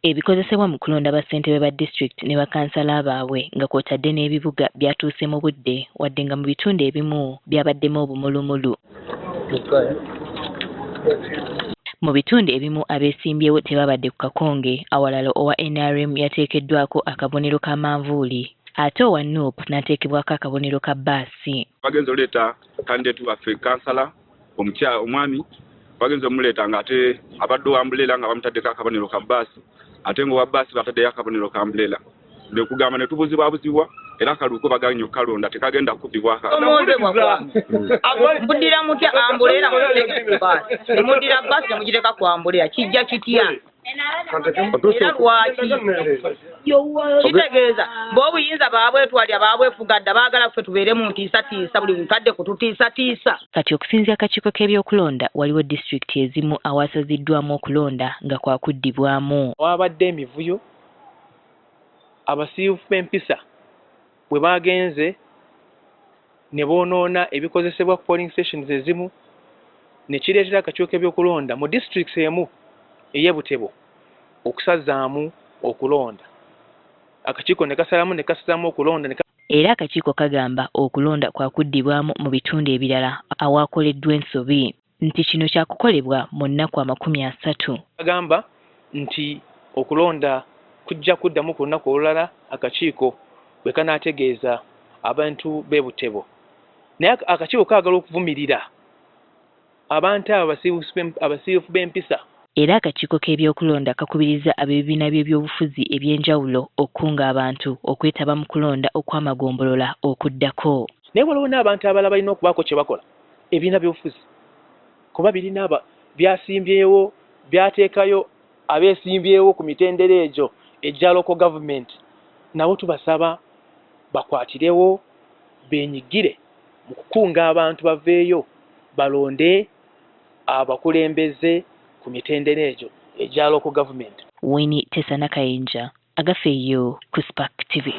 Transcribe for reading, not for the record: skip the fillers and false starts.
Ebikozesebwa mu kulonda bassentebe ba disitulikiti ne bakansala baabwe nga kw'otadde n'ebibuga byatuuse mu budde wadde nga mu bitundu ebimu byabaddemu obumulumulu. Mu bitundu ebimu abeesimbyewo tebabadde ku kakonge, awalala owa NRM yateekeddwako akabonero ka manvuuli ate owa NUP n'ateekebwako akabonero ka bbaasi. Bagenze oleeta kandidate waffe kansala omwami bagenze omuleeta ng'ate abadde ow'ambuleera nga bamutaddeko akabonero ka bbaasi ate ng'owa bbaasi bataddeyo akabonero ka ambuleera. Ne kugamba ne tubuzibwabuzibwa era akaluuko baganya okukalonda tekagenda kubbibwako. Mbuddira mutya ambuleera ne muddira bbaasi ne mugireka ku ambuleera kijja kitya? Era lwaki? Kitegeeza b'obuyinza baabwetwalya baabwefugadde baagala ffe tubeere mu ntiisatiisa buli mukadde kututiisatiisa. Kati okusinziira akakiiko k'ebyokulonda waliwo disitulikiti ezimu awasaziddwamu okulonda nga kwakuddibwamu. Wabadde emivuyo abasiifu b'empisa bwe bagenze ne boonoona ebikozesebwa ku polling stations ezimu ne kireetera akakiiko k'ebyokulonda mu disitulikiti emu ey'e Butebo okusazaamu okulonda. Akakiiko ne kasazaamu okulonda. Era akakiiko kagamba okulonda kwakuddibwamu mu bitundu ebirala awaakoleddwa ensobi nti kino kyakukolebwa mu nnaku 30. Agamba nti okulonda kujja kuddamu ku lunaku olulala akakiiko bwe kanaategeeza abantu b'e Butebo. Naye akakiiko kaagala okuvumirira abantu abo abasiifu b'empisa. Era akakiiko k'ebyokulonda kakubiriza ab'ebibiina by'ebyobufuzi eby'enjawulo okukunga abantu okwetaba mu kulonda okw'amagombolola okuddako. Naye waliwo n'abantu abalala balina okubaako kye bakola ebibiina by'obufuzi kuba birina byasimbyewo byateekayo abeesimbyewo ku mitendera egyo egya local government. Nabo tubasaba bakwatirewo beenyigire mu kukunga abantu baveeyo balonde abakulembeze ku mitendera egyo egya local government. Winnie Tessa Nakayinja, Agafeeyo ku Spark TV.